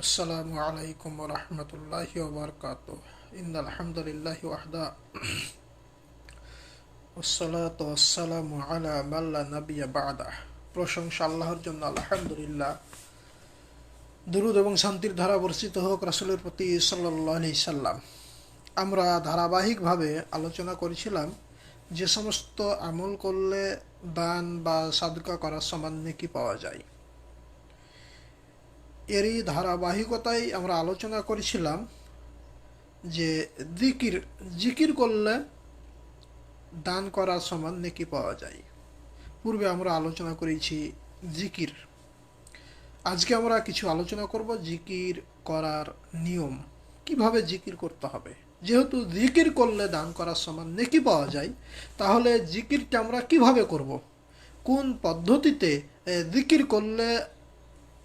আসসালামু আলাইকুম ওয়া রাহমাতুল্লাহি ওয়া বারাকাতুহু। ইন্নাল হামদুলিল্লাহি ওয়াহদা ওয়াসসালাতু ওয়াসসালামু আলা মান লা নাবিয়্যা বা'দা। প্রশংসা আল্লাহর জন্য, আলহামদুলিল্লাহ। দুরূদ এবং শান্তির ধারা বর্ষিত হোক রাসূলের প্রতি সাল্লাল্লাহু আলাইহি সাল্লাম। আমরা ধারাবাহিকভাবে আলোচনা করেছিলাম যে সমস্ত আমল করলে দান বা সাদকা করার সমান নেকি পাওয়া যায়। এরই ধারাবাহিকতায় আমরা আলোচনা করেছিলাম যে জিকির করলে দান করার সমান নেকি পাওয়া যায়। পূর্বে আমরা আলোচনা করেছি জিকির। আজকে আমরা কিছু আলোচনা করব জিকির করার নিয়ম, কিভাবে জিকির করতে হবে। যেহেতু জিকির করলে দান করার সমান নেকি পাওয়া যায়, তাহলে জিকিরটা আমরা কিভাবে করব, কোন পদ্ধতিতে জিকির করলে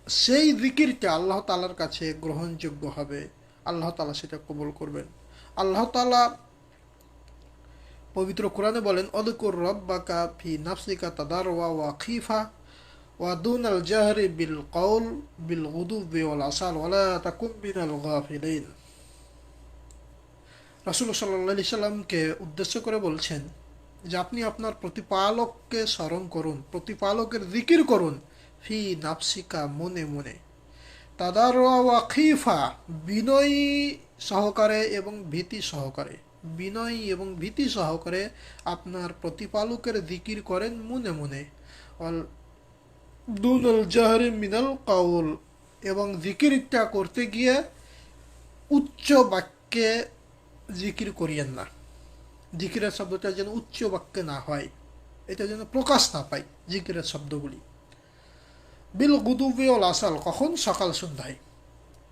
সেই জিকিরটা আল্লাহ তাআলার কাছে গ্রহণযোগ্য হবে, আল্লাহ তাআলা সেটা কবুল করবেন। আল্লাহ তাআলা পবিত্র কোরআনে বলেন, অদকুর রব্বাকা ফি নাফসিকা তাদারওয়া ওয়া খিফা ওয়া দুনাল জাহরি বিল কওল বিল গুদুবি ওয়াল আসাল ওয়ালা তাকুম মিনাল গাফিলিন। রাসূলুল্লাহ সাল্লাল্লাহু আলাইহি সাল্লামকে উদ্দেশ্য করে বলছেন যে আপনি আপনার প্রতিপালককে স্মরণ করুন, প্রতিপালকের জিকির করুন, ফি নাফসিকা, মনে মনে, তাদারওয়া ওয়া খিফা, বিনয়ী সহকারে এবং ভীতি সহকারে, বিনয়ী এবং ভীতি সহকারে আপনার প্রতিপালকের জিকির করেন মনে মনে। অল দুনাল জাহরি মিনাল কাউল, এবং জিকিরটা করতে গিয়ে উচ্চ বাক্যে জিকির করিয়েন না। জিকিরের শব্দটা যেন উচ্চ বাক্যে না হয়, এটা যেন প্রকাশ না পায় জিকিরের শব্দগুলি। বিল গুদুবি ওয়াল আসাল, কখন? সকাল সন্ধ্যায়।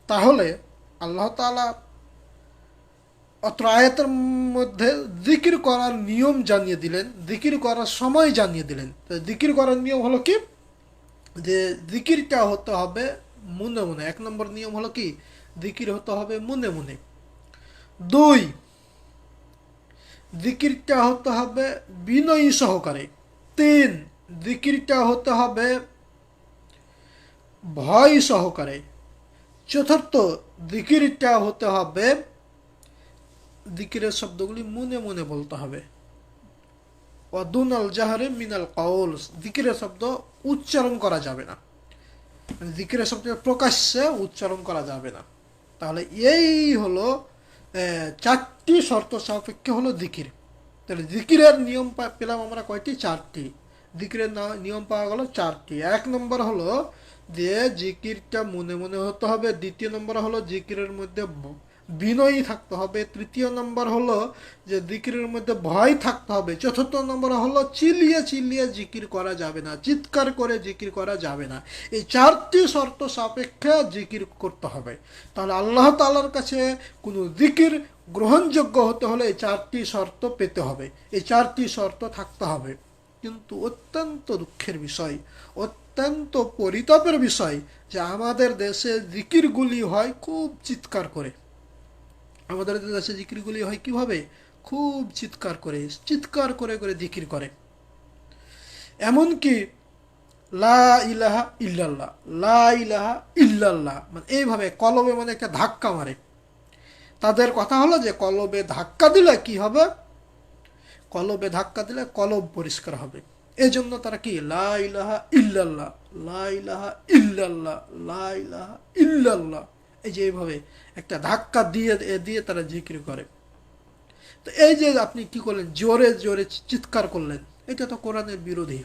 তাহলে আল্লাহ তাআলা অত্র আয়াতের মধ্যে জিকির করার নিয়ম জানিয়ে দিলেন, জিকির করার সময় জানিয়ে দিলেন। তো জিকির করার নিয়ম হলো কি, যে জিকিরটা হতে হবে মনে মনে। এক নম্বর নিয়ম হলো কি, জিকির হতে হবে মনে মনে। দুই, জিকিরটা হতে হবে বিনয়ী সহকারে। তিন, জিকিরটা হতে হবে ভয় সহকারে। চতুর্থ, জিকিরটা হতে হবে, জিকিরের শব্দগুলি মনে মনে বলতে হবে। ওয়াদুনাল জাহরে মিনাল কাউল, জিকিরের শব্দ উচ্চারণ করা যাবে না, জিকিরের শব্দ প্রকাশ্যে উচ্চারণ করা যাবে না। তাহলে এই হলো চারটি শর্ত সাপেক্ষে হলো জিকির। তাহলে জিকিরের নিয়ম পেলাম আমরা কয়টি? চারটি। জিকিরের নিয়ম পাওয়া গেল চারটি। এক নম্বর হলো যে জিকিরটা মনে মনে হতে হবে। দ্বিতীয় নম্বর হলো জিকিরের মধ্যে বিনয়ী থাকতে হবে। তৃতীয় নম্বর হলো যে জিকিরের মধ্যে ভয় থাকতে হবে। চতুর্থ নম্বর হলো চিল্লিয়ে চিল্লিয়ে জিকির করা যাবে না, চিৎকার করে জিকির করা যাবে না। এই চারটি শর্ত সাপেক্ষে জিকির করতে হবে। তাহলে আল্লাহ তাআলার কাছে কোনো জিকির গ্রহণযোগ্য হতে হলে এই চারটি শর্ত পেতে হবে, এই চারটি শর্ত থাকতে হবে। কিন্তু অত্যন্ত দুঃখের বিষয়, অত্যন্ত পরিতাপের বিষয় যে আমাদের দেশে জিকিরগুলি হয় খুব চিৎকার করে। আমাদের দেশে জিকিরগুলি হয় কিভাবে? খুব চিৎকার করে, চিৎকার করে করে জিকির করে। এমনকি লা ইলাহা ইল্লাল্লাহ, লা ইলাহা ইল্লাল্লাহ মানে এইভাবে কলবে, মানে একটা ধাক্কা মারে। তাদের কথা হলো যে কলবে ধাক্কা দিলে কি হবে? কলবে ধাক্কা দিলে কলব পরিষ্কার হবে। এই জন্য তারা কি লা ইলাহা ইল্লাল্লাহ, লা ইলাহা ইল্লাল্লাহ, লা ইলাহা ইল্লাল্লাহ, এই যে এইভাবে একটা ধাক্কা দিয়ে দিয়ে তারা জিকির করে। তো এই যে আপনি কি করলেন, জোরে জোরে চিৎকার করলেন, এটা তো কোরআনের বিরোধী।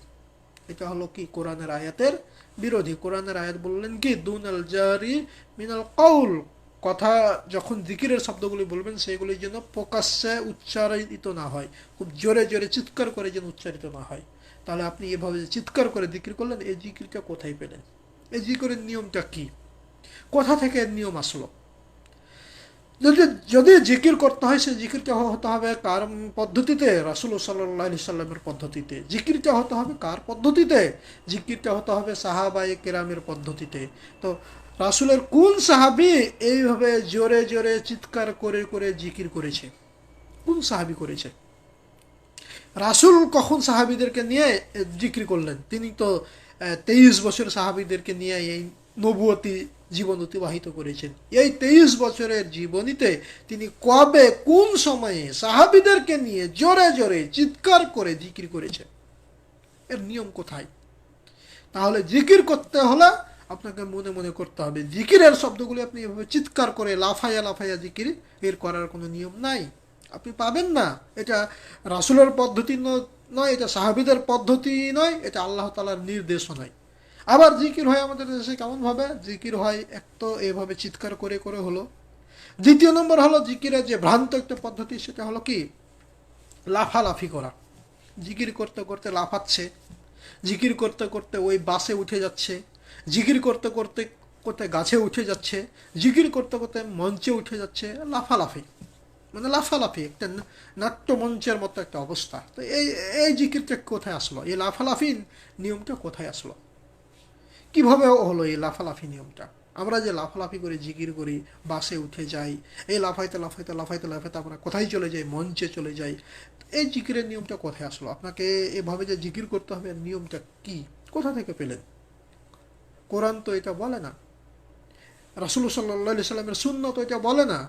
এটা হলো কি কোরআনের আয়াতের বিরোধী। কোরআনের আয়াত বললেন কি, দুনাল জারি মিনাল কাউল, কথা যখন জিকিরের শব্দগুলি বলবেন সেগুলি যেন প্রকাশ্যে উচ্চারিত না হয়, খুব জোরে জোরে চিৎকার করে যেন উচ্চারিত না হয়। তাহলে আপনি এভাবে চিৎকার করে জিকির করলেন, এই জিকিরটা কোথায় পেলেন? এই জিকিরের নিয়মটা কি? কোথা থেকে এর নিয়ম আসলো? যদি যদি জিকির করতে হয়, সে জিকিরটা হতে হবে কার পদ্ধতিতে? রাসূলুল্লাহ সাল্লাল্লাহু আলাইহি সাল্লামের পদ্ধতিতে। জিকিরটা হতে হবে কার পদ্ধতিতে? জিকিরটা হতে হবে সাহাবায়ে কেরামের পদ্ধতিতে। তো রাসূলের কোন সাহাবী এইভাবে জোরে জোরে চিৎকার করে করে জিকির করেছে? কোন সাহাবী করেছে? রাসূল কখন সাহাবীদেরকে নিয়ে জিকির করলেন? তিনি তো 23 বছর সাহাবীদেরকে নিয়ে এই নবুয়তি জীবন অতিবাহিত করেছেন। এই 23 বছরের জীবনীতে তিনি কবে কোন সময়ে সাহাবীদেরকে নিয়ে জোরে জোরে চিৎকার করে জিকির করেছেন? এর নিয়ম কোথায়? তাহলে জিকির করতে হলে আপনাকে মনে মনে করতে হবে। জিকিরের শব্দগুলি আপনি এভাবে চিৎকার করে লাফাইয়া লাফাইয়া জিকির এর করার কোনো নিয়ম নাই, আপনি পাবেন না। এটা রাসূলের পদ্ধতি নয়, এটা সাহাবীদের পদ্ধতি নয়, এটা আল্লাহ তাআলার নির্দেশও নয়। আবার জিকির হয় আমাদের দেশে কেমনভাবে? জিকির হয় এক তো এভাবে চিৎকার করে করে হলো। দ্বিতীয় নম্বর হলো জিকিরের যে ভ্রান্ত একটা পদ্ধতি, সেটা হলো কি লাফালাফি করা। জিকির করতে করতে লাফাচ্ছে, জিকির করতে করতে ওই বাসে উঠে যাচ্ছে, জিকির করতে করতে করতে গাছে উঠে যাচ্ছে, জিকির করতে করতে মঞ্চে উঠে যাচ্ছে, লাফালাফি মানে লাফালাফি একটা নাট্যমঞ্চের মতো একটা অবস্থা। তো এই এই জিকিরটা কোথায় আসলো? এই লাফালাফি নিয়মটা কোথায় আসলো? কিভাবে হলো এই লাফালাফি নিয়মটা? আমরা যে লাফালাফি করে জিকির করি, বাসে উঠে যাই, এই লাফাইতে লাফাইতে লাফাইতে লাফাইতে আমরা কোথায় চলে যাই? মঞ্চে চলে যাই। এই জিকিরের নিয়মটা কোথায় আসলো? আপনাকে এভাবে যে জিকির করতে হবে নিয়মটা কি, কোথা থেকে পেলেন? কোরআন তো এটা বলে না, রাসূল সাল্লাল্লাহু আলাইহি সাল্লামের সুন্নাহ তো এটা বলে না।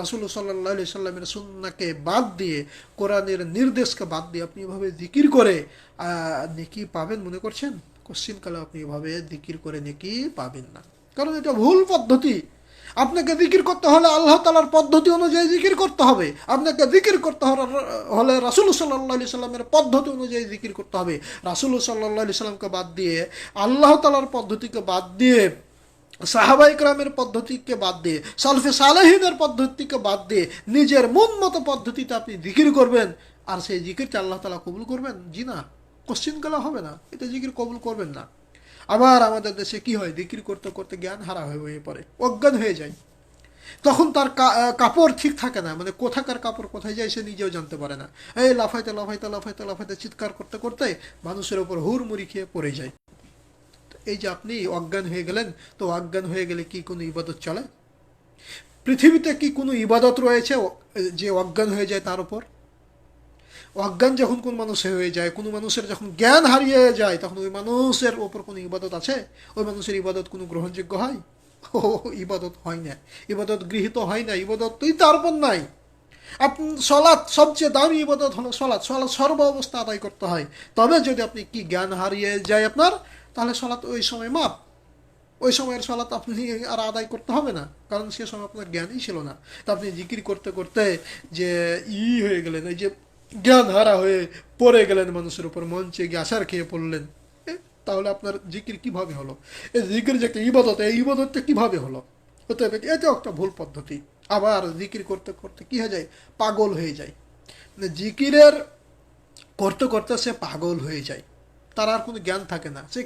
রাসূল সাল্লাল্লাহু আলাইহি সাল্লামের সুন্নাহকে বাদ দিয়ে, কোরআনের নির্দেশকে বাদ দিয়ে আপনি এভাবে জিকির করে নেকি পাবেন মনে করছেন? কোশ্চিন কালে আপনি এভাবে জিকির করে নেকি পাবেন না, কারণ এটা ভুল পদ্ধতি। আপনাকে জিকির করতে হলে আল্লাহ তাআলার পদ্ধতি অনুযায়ী জিকির করতে হবে। আপনাকে জিকির করতে হলে রাসূল সাল্লাল্লাহু আলাইহি সাল্লামের পদ্ধতি অনুযায়ী জিকির করতে হবে। রাসূল সাল্লাল্লাহু আলাইহি সাল্লামকে বাদ দিয়ে, আল্লাহ তাআলার পদ্ধতিকে বাদ দিয়ে, সাহাবা ইকরামের পদ্ধতিকে বাদ দিয়ে, সালফে সালেহিনের পদ্ধতিকে বাদ দিয়ে নিজের মন মতো পদ্ধতিতে আপনি জিকির করবেন, আর সেই জিকিরটা আল্লাহ তাআলা কবুল করবেন? জি না, কোশ্চিন কালে হবে না, এটা জিকির কবুল করবেন না। আবার আমাদের দেশে কি হয়? জিকির করতে করতে জ্ঞান হারা হয়ে পড়ে, অজ্ঞান হয়ে যায়। তখন তার কাপড় ঠিক থাকে না, মানে কোথাকার কাপড় কোথায় যায় সে নিজেও জানতে পারে না। এই লাফাইতে লাফাইতে লাফাইতে লাফাইতে চিৎকার করতে করতে মানুষের উপর হুড়মুড়ি খেয়ে পড়ে যায়। এই যে আপনি অজ্ঞান হয়ে গেলেন, তো অজ্ঞান হয়ে গেলে কি কোনো ইবাদত চলে? পৃথিবীতে কি কোনো ইবাদত রয়েছে যে অজ্ঞান হয়ে যায় তার উপর? অজ্ঞান যখন কোন মানুষ হয়ে যায়, কোনো মানুষের যখন জ্ঞান হারিয়ে যায়, তখন ওই মানুষের ওপর কোনো ইবাদত আছে? ওই মানুষের ইবাদত কোনো গ্রহণযোগ্য হয়? ও, ইবাদত হয় না, ইবাদত গৃহীত হয় না, ইবাদত তুই তার উপর নাই। আপনি সলাৎ, সবচেয়ে দামি ইবাদত হলো সলাৎ। সলাৎ সর্ব অবস্থা আদায় করতে হয়। তবে যদি আপনি কি জ্ঞান হারিয়ে যায় আপনার, তাহলে সলাৎ ওই সময় মাপ, ওই সময়ের সলাৎ আপনি আর আদায় করতে হবে না, কারণ সে সময় আপনার জ্ঞানই ছিল না। তা আপনি জিকির করতে করতে যে হয়ে গেলেন, ওই যে জ্ঞান হারা হয়ে পড়ে গেলেন, মানুষের উপর মঞ্চে গিয়ে আছার খেয়ে পড়লেন, তাহলে আপনার জিকির কিভাবে হলো? এই জিকির যে একটা ইবাদত, এই ইবাদতটা কিভাবে হলো? অতএব এটাও একটা ভুল পদ্ধতি। আবার জিকির করতে করতে কি হয়ে যায়? পাগল হয়ে যায়। মানে জিকিরের করতে করতে সে পাগল হয়ে যায়, তার আর কোনো জ্ঞান থাকে না। সে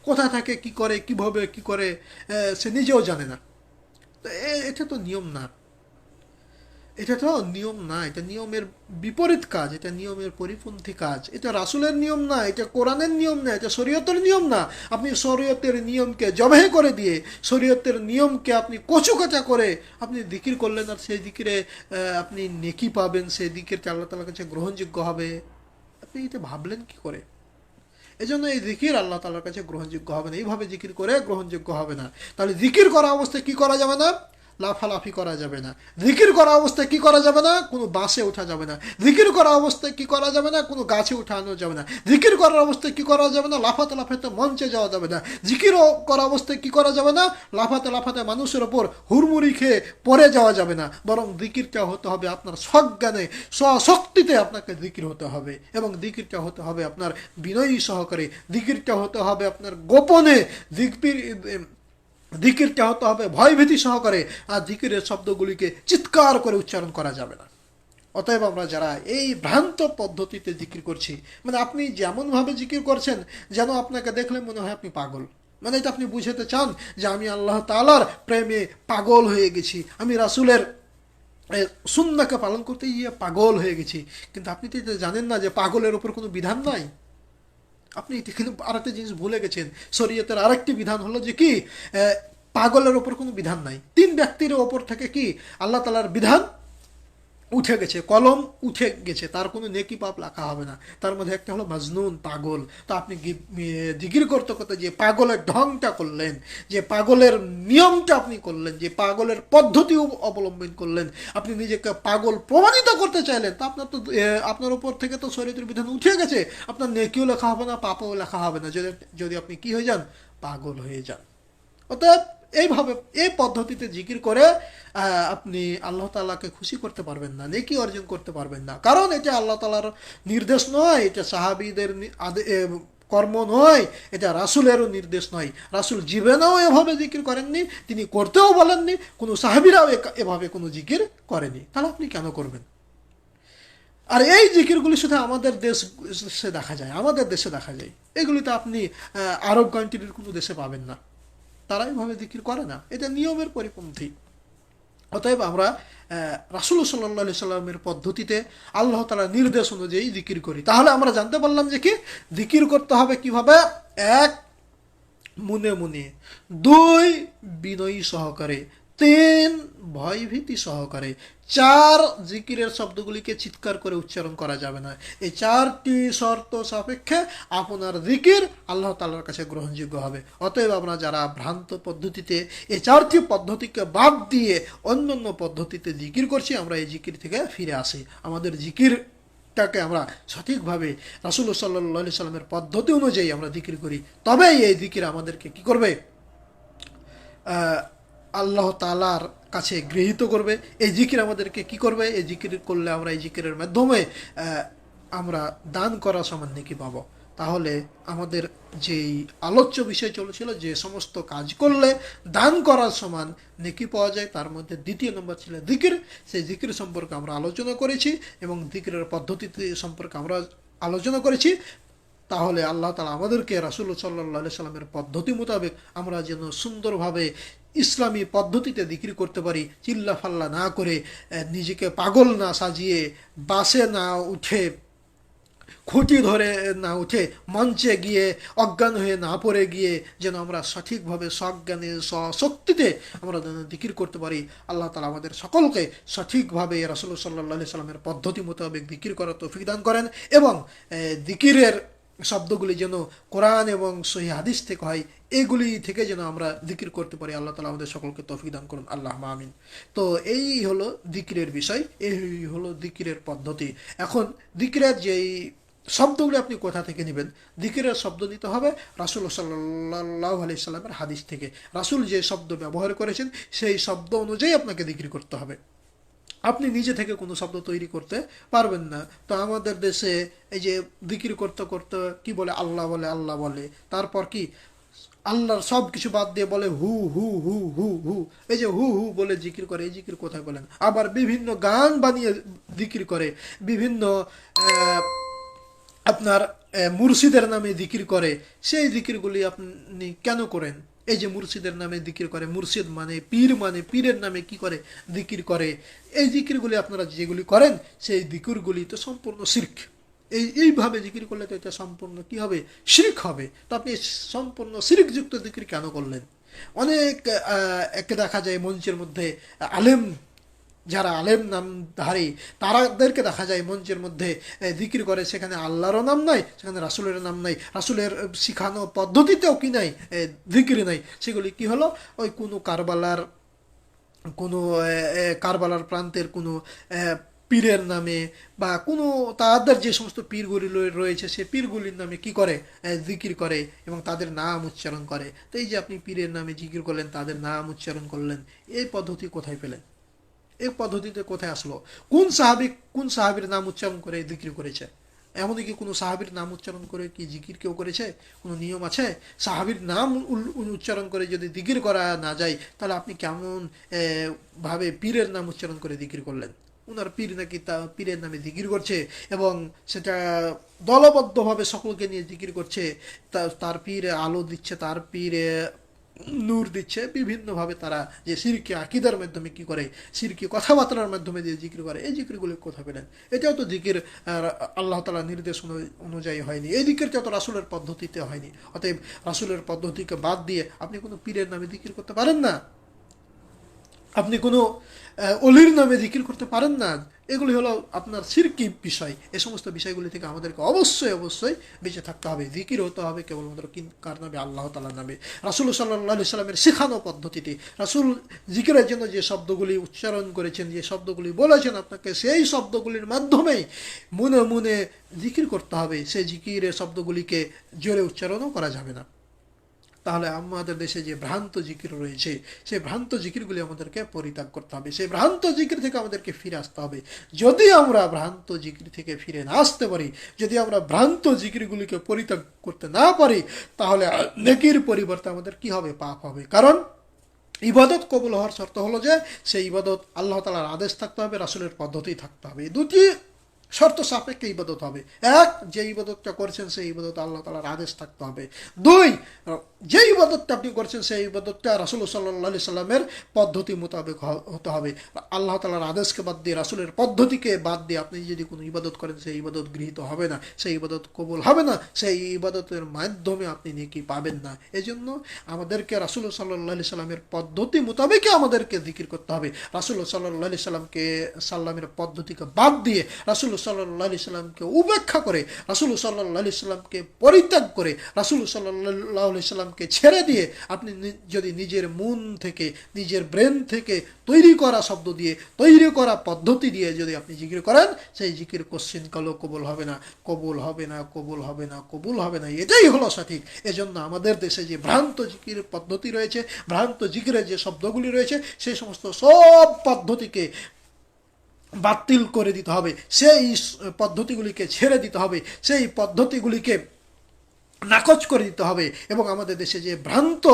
কোথায় থাকে, কি করে, কিভাবে কি করে, সে নিজেও জানে না। তো এটা তো নিয়ম না, এটা তো নিয়ম না, এটা নিয়মের বিপরীত কাজ, এটা নিয়মের পরিপন্থী কাজ। এটা রাসূলের নিয়ম না, এটা কোরআনের নিয়ম না, এটা শরীয়তের নিয়ম না। আপনি শরীয়তের নিয়মকে জবাই করে দিয়ে, শরীয়তের নিয়মকে আপনি কচুকাচা করে আপনি জিকির করলেন, আর সেই জিকিরে আপনি নেকি পাবেন, সেই জিকিরটা আল্লাহ তাআলার কাছে গ্রহণযোগ্য হবে, আপনি এটা ভাবলেন কি করে? এজন্য এই জিকির আল্লাহ তাআলার কাছে গ্রহণযোগ্য হবে না, এইভাবে জিকির করে গ্রহণযোগ্য হবে না। তাহলে জিকির করা অবস্থায় কি করা যাবে না? লাফালাফি করা যাবে না। জিকির করা অবস্থায় কি করা যাবে না? কোনো বাসে ওঠা যাবে না। জিকির করা অবস্থায় কি করা যাবে না? কোনো গাছে উঠানো যাবে না। জিকির করার অবস্থায় কি করা যাবে না? লাফাতে লাফাতে মঞ্চে যাওয়া যাবে না। জিকির করা অবস্থায় কি করা যাবে না? লাফাতে লাফাতে মানুষের ওপর হুড়মুড়ি খেয়ে পড়ে যাওয়া যাবে না। বরং জিকিরটা হতে হবে আপনার সজ্ঞানে, স্বশক্তিতে আপনাকে জিকির হতে হবে, এবং জিকিরটা হতে হবে আপনার বিনয়ী সহকারে, জিকিরটা হতে হবে আপনার গোপনে, জিকিরটা হতে হবে ভয়ভীতি সহকারে, আর জিকিরের শব্দগুলিকে চিৎকার করে উচ্চারণ করা যাবে না। অতএব আমরা যারা এই ভ্রান্ত পদ্ধতিতে জিকির করছি, মানে আপনি যেমনভাবে জিকির করছেন যেন আপনাকে দেখলে মনে হয় আপনি পাগল, মানে এটা আপনি বুঝাতে চান যে আমি আল্লাহ তাআলার প্রেমে পাগল হয়ে গেছি, আমি রাসূলের সুন্নাহকে পালন করতে গিয়ে পাগল হয়ে গেছি। কিন্তু আপনি তো এটা জানেন না যে পাগলের উপর কোনো বিধান নাই। আপনি কিন্তু আরেকটা জিনিস ভুলে গেছেন, শরীয়তের আরেকটি বিধান হলো যে কি, পাগলের ওপর কোনো বিধান নাই। তিন ব্যক্তির ওপর থেকে কি আল্লাহ তাআলার বিধান উঠে গেছে, কলম উঠে গেছে, তার কোনো নেকি পাপ লেখা হবে না। তার মধ্যে একটা হলো মাজনুন, পাগল। তো আপনি জিকির করতে করতে যে পাগলের ঢংটা করলেন, যে পাগলের নিয়মটা আপনি করলেন, যে পাগলের পদ্ধতি অবলম্বন করলেন, আপনি নিজেকে পাগল প্রমাণিত করতে চাইলেন, তা আপনার তো আপনার উপর থেকে তো শরীয়তের বিধান উঠে গেছে। আপনার নেকিও লেখা হবে না, পাপও লেখা হবে না, যদি যদি আপনি কি হয়ে যান, পাগল হয়ে যান। অতএব এইভাবে এই পদ্ধতিতে জিকির করে আপনি আল্লাহ তাআলাকে খুশি করতে পারবেন না, নেকি অর্জন করতে পারবেন না। কারণ এটা আল্লাহ তাআলার নির্দেশ নয়, এটা সাহাবীদের কর্ম নয়, এটা রাসূলেরও নির্দেশ নয়। রাসূল জীবনেও এভাবে জিকির করেননি, তিনি করতেও বলেননি, কোনো সাহাবীরাও এভাবে কোনো জিকির করেনি। তাহলে আপনি কেন করবেন? আর এই জিকিরগুলি শুধু আমাদের দেশে দেখা যায়, আমাদের দেশে দেখা যায়। এগুলি তো আপনি আরব কান্ট্রির কোনো দেশে পাবেন না, তারা এইভাবে জিকির করে না, এটা নিয়মের পরিপন্থী। অতএব আমরা রাসূল সাল্লাল্লাহু আলাইহি সাল্লামের পদ্ধতিতে আল্লাহ তাআলার নির্দেশ অনুযায়ী জিকির করি। তাহলে আমরা জানতে পারলাম যে কি জিকির করতে হবে কিভাবে। এক, মনে মনে। দুই, বিনয়ী সহকারে। তিন, ভয়ভীতি সহকারে। চার, জিকিরের শব্দগুলিকে চিৎকার করে উচ্চারণ করা যাবে না। এই চারটি শর্ত সাপেক্ষে আপনার জিকির আল্লাহ তাআলার কাছে গ্রহণযোগ্য হবে। অতএব আমরা যারা ভ্রান্ত পদ্ধতিতে এই চারটি পদ্ধতিকে বাদ দিয়ে অন্য অন্য পদ্ধতিতে জিকির করছি, আমরা এই জিকির থেকে ফিরে আসি। আমাদের জিকিরটাকে আমরা সঠিকভাবে রাসূল সাল্লাল্লাহু আলাইহি সাল্লামের পদ্ধতি অনুযায়ী আমরা জিকির করি, তবেই এই জিকির আমাদেরকে কি করবে, আল্লাহ তাআলার কাছে গৃহীত করবে। এই জিকির আমাদেরকে কি করবে, এই জিকির করলে আমরা এই জিকিরের মাধ্যমে আমরা দান করা সমান নেকি পাবো। তাহলে আমাদের যেই আলোচ্য বিষয় চলেছিল, যে সমস্ত কাজ করলে দান করার সমান নেকি পাওয়া যায়, তার মধ্যে দ্বিতীয় নম্বর ছিল জিকির। সেই জিকির সম্পর্কে আমরা আলোচনা করেছি এবং জিকিরের পদ্ধতি সম্পর্কে আমরা আলোচনা করেছি। তাহলে আল্লাহ তাআলা আমাদেরকে রাসূল সাল্লাল্লাহু আলাইহি সাল্লামের পদ্ধতি মোতাবেক আমরা যেন সুন্দরভাবে ইসলামী পদ্ধতিতে জিকির করতে পারি, চিল্লা ফাল্লা না করে, নিজেকে পাগল না সাজিয়ে, বাসে না উঠে, খুঁটি ধরে না উঠে, মঞ্চে গিয়ে অজ্ঞান হয়ে না পড়ে গিয়ে, যেন আমরা সঠিকভাবে সজ্ঞানে সশক্তিতে আমরা যেন জিকির করতে পারি। আল্লাহ তাআলা আমাদের সকলকে সঠিকভাবে রাসূল সাল্লাল্লাহু আলাইহি সাল্লামের পদ্ধতি মোতাবেক জিকির করার তৌফিক দান করেন, এবং জিকিরের শব্দগুলি যেন কোরআন এবং সহিহ হাদিস থেকে হয়, এইগুলি থেকে যেন আমরা জিকির করতে পারি। আল্লাহ তাআলা আমাদের সকলকে তৌফিক দান করুন, আল্লাহুম্মা আমিন। তো এই হলো জিকিরের বিষয়, এই হলো জিকিরের পদ্ধতি। এখন জিকিরের যেই শব্দগুলি আপনি কোথা থেকে নেবেন, জিকিরের শব্দ নিতে হবে রাসূল সাল্লাল্লাহু আলাইহি সাল্লামের হাদিস থেকে। রাসূল যে শব্দ ব্যবহার করেছেন সেই শব্দ অনুযায়ী আপনাকে জিকির করতে হবে। আপনি নিজে থেকে কোনো শব্দ তৈরি করতে পারবেন না। তো আমাদের দেশে এই যে জিকির করতে করতে কি বলে, আল্লাহ বলে, আল্লাহ বলে, তারপর কি আল্লাহর সব কিছু বাদ দিয়ে বলে হু হু হু হু হু। এই যে হু হু বলে জিকির করে, এই জিকির কোথায় বলেন? আবার বিভিন্ন গান বানিয়ে জিকির করে, বিভিন্ন আপনার মুর্শিদের নামে জিকির করে। সেই জিকিরগুলি আপনি কেন করেন? এই যে মুর্শিদের নামে জিকির করে, মুর্শিদ মানে পীর, মানে পীরের নামে কি করে, জিকির করে। এই জিকিরগুলি আপনারা যেগুলি করেন, সেই জিকিরগুলি তো সম্পূর্ণ শিরক। এইভাবে জিকির করলে তো এটা সম্পূর্ণ কি হবে, শিরক হবে। তো আপনি সম্পূর্ণ শিরকযুক্ত জিকির কেন করলেন? অনেক একে দেখা যায় মঞ্চের মধ্যে আলেম, যারা আলেম নামধারী, তারাদেরকে দেখা যায় মঞ্চের মধ্যে জিকির করে, সেখানে আল্লাহরও নাম নাই, সেখানে রাসূলের নাম নাই, রাসূলের শিখানো পদ্ধতিতেও কি নাই, জিকির নাই। সেগুলি কি হলো, ওই কোনো কারবালার প্রান্তের কোনো পীরের নামে, বা কোনো তাদের যে সমস্ত পীরগুলি রয়েছে সেই পীরগুলির নামে কি করে, জিকির করে এবং তাদের নাম উচ্চারণ করে। তো এই যে আপনি পীরের নামে জিকির করলেন, তাদের নাম উচ্চারণ করলেন, এই পদ্ধতি কোথায় পেলেন? এই পদ্ধতিতে কোথায় আসলো? কোন সাহাবীর নাম উচ্চারণ করে জিকির করেছে? এমনই কি কোনো সাহাবীর নাম উচ্চারণ করে কি জিকির কেউ করেছে? কোনো নিয়ম আছে? সাহাবীর নাম উচ্চারণ করে যদি জিকির করা না যায়, তাহলে আপনি কেমন ভাবে পীরের নাম উচ্চারণ করে জিকির করলেন? ওনার পীর নাকি তা পীরের নামে জিকির করছে এবং সেটা দলবদ্ধভাবে সকলকে নিয়ে জিকির করছে, তার পীর আলো দিচ্ছে, তার পীর নূর দিচ্ছে, বিভিন্নভাবে তারা যে শিরকি আকীদার মাধ্যমে কি করে, শিরকি কথাবার্তার মাধ্যমে যে জিকির করে, এই জিকিরগুলো কোথা পেলেন? এটাও তো জিকির আল্লাহ তাআলার নির্দেশ অনুযায়ী হয়নি, এই জিকিরটা তো রাসূলের পদ্ধতিতে হয়নি। অতএব রাসূলের পদ্ধতিকে বাদ দিয়ে আপনি কোনো পীরের নামে জিকির করতে পারেন না, আপনি কোনো অলির নামে জিকির করতে পারেন না। এগুলি হলো আপনার শিরকি বিষয়। এই সমস্ত বিষয়গুলি থেকে আমাদেরকে অবশ্যই অবশ্যই বেঁচে থাকতে হবে। জিকির হতে হবে কেবলমাত্র কার নামে? আল্লাহ তাআলার নামে, রাসূল সাল্লাল্লাহু আলাইহি সাল্লামের শেখানো পদ্ধতিতে। রাসূল জিকিরের জন্য যে শব্দগুলি উচ্চারণ করেছেন, যে শব্দগুলি বলেছেন আপনাকে, সেই শব্দগুলির মাধ্যমেই মনে মনে জিকির করতে হবে। সেই জিকিরের শব্দগুলিকে জোরে উচ্চারণও করা যাবে না। তাহলে আমাদের দেশে যে ভ্রান্ত জিকির রয়েছে, সেই ভ্রান্ত জিকিরগুলি আমাদেরকে পরিত্যাগ করতে হবে। সেই ভ্রান্ত জিকির থেকে আমাদেরকে ফিরে আসতে হবে। যদি আমরা ভ্রান্ত জিকির থেকে ফিরে না আসতে পারি, যদি আমরা ভ্রান্ত জিকিরগুলিকে পরিত্যাগ করতে না পারি, তাহলে নেকির পরিবর্তে আমাদের কি হবে? পাপ হবে। কারণ ইবাদত কবুল হওয়ার শর্ত হলো যে সেই ইবাদত আল্লাহ তাআলার আদেশ থাকতে হবে, রাসূলের পদ্ধতি থাকতে হবে। দুটি শর্ত সাপেক্ষে ইবাদত হবে। এক, যে ইবাদতটা করছেন সেই ইবাদত আল্লাহ তাআলার আদেশ থাকতে হবে। দুই, যে ইবাদতটা আপনি করছেন সেই ইবাদতটা রাসূল সাল্লাল্লাহু আলাইহি সাল্লামের পদ্ধতি মোতাবেক হতে হবে। আল্লাহ তাআলার আদেশকে বাদ দিয়ে, রাসূলের পদ্ধতিকে বাদ দিয়ে আপনি যদি কোনো ইবাদত করেন, সেই ইবাদত গৃহীত হবে না, সেই ইবাদত কবুল হবে না, সেই ইবাদতের মাধ্যমে আপনি নেকি পাবেন না। এজন্য আমাদেরকে রাসূল সাল্লাল্লাহু আলাইহি সাল্লামের পদ্ধতি মোতাবেক আমাদেরকে জিকির করতে হবে। রাসূল সাল্লাল্লাহু আলাইহি সাল্লামের পদ্ধতিকে বাদ দিয়ে, রাসূল সাল্লাল্লাহু আলাইহি সাল্লামকে উপেক্ষা করে, রাসূল সাল্লাল্লাহু আলাইহি সাল্লামকে পরিত্যাগ করে, রাসূল সাল্লাল্লাহু আলাইহি সাল্লামকে ছেড়ে দিয়ে আপনি যদি নিজের মন থেকে, নিজের ব্রেন থেকে তৈরি করা শব্দ দিয়ে, তৈরি করা পদ্ধতি দিয়ে যদি আপনি জিকির করেন, সেই জিকির কোশ্চিন কালও কবুল হবে না, কবুল হবে না, কবুল হবে না, কবুল হবে না। এটাই হলো সঠিক। এজন্য আমাদের দেশে যে ভ্রান্ত জিকির পদ্ধতি রয়েছে, ভ্রান্ত জিকিরের যে শব্দগুলি রয়েছে, সেই সমস্ত সব পদ্ধতিকে বাতিল করে দিতে হবে, সেই পদ্ধতিগুলিকে ছেড়ে দিতে হবে, সেই পদ্ধতিগুলিকে নাকচ করে দিতে হবে। এবং আমাদের দেশে যে ভ্রান্ত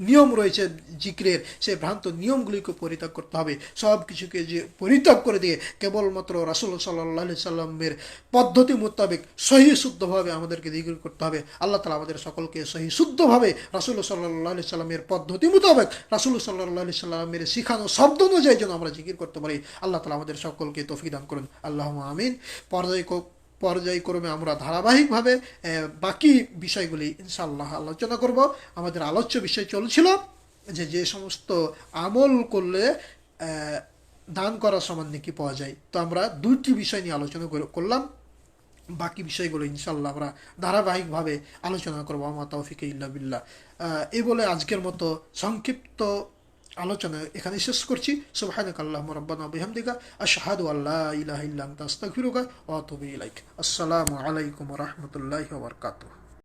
নিয়ম রয়েছে জিকিরের, সেই ভ্রান্ত নিয়মগুলিকে পরিত্যাগ করতে হবে। সব কিছুকে যে পরিত্যাগ করে দিয়ে কেবলমাত্র রাসূল সাল্লাল্লাহু আলাইহি সাল্লামের পদ্ধতি মোতাবেক সহি শুদ্ধভাবে আমাদেরকে জিকির করতে হবে। আল্লাহ তাআলা আমাদের সকলকে সহি শুদ্ধভাবে রাসূল সাল্লাল্লাহু আলাইহি সাল্লামের পদ্ধতি মোতাবেক, রাসূল সাল্লাল্লাহু আলাইহি সাল্লামের শিখানো শব্দ অনুযায়ী যেন আমরা জিকির করতে পারি। আল্লাহ তাআলা আমাদের সকলকে তৌফিক দান করুন। আল্লাহুম্মা আমিন। পর্যায়ক্রমে আমরা ধারাবাহিকভাবে বাকি বিষয়গুলি ইনশাআল্লাহ আলোচনা করব। আমাদের আলোচ্য বিষয় চলছিল যে সমস্ত আমল করলে দান করার সমান নেকি পাওয়া যায়। তো আমরা দুইটি বিষয় নিয়ে আলোচনা করলাম। বাকি বিষয়গুলো ইনশাআল্লাহ আমরা ধারাবাহিকভাবে আলোচনা করবো। আমা তাওফিকে ইল্লা বিল্লাহ। এই বলে আজকের মতো সংক্ষিপ্ত আলোচনা এখানে শেষ করছি। সুবহানাকাল্লাহুম্মা রাব্বানা ওয়া বিহামদিকা আশহাদু আল্লা ইলাহা ইল্লা আনতা আস্তাগফিরুকা ওয়া আতুবু ইলাইক। আসসালামু আলাইকুম ওয়া রাহমাতুল্লাহি ওয়া বারাকাতুহু।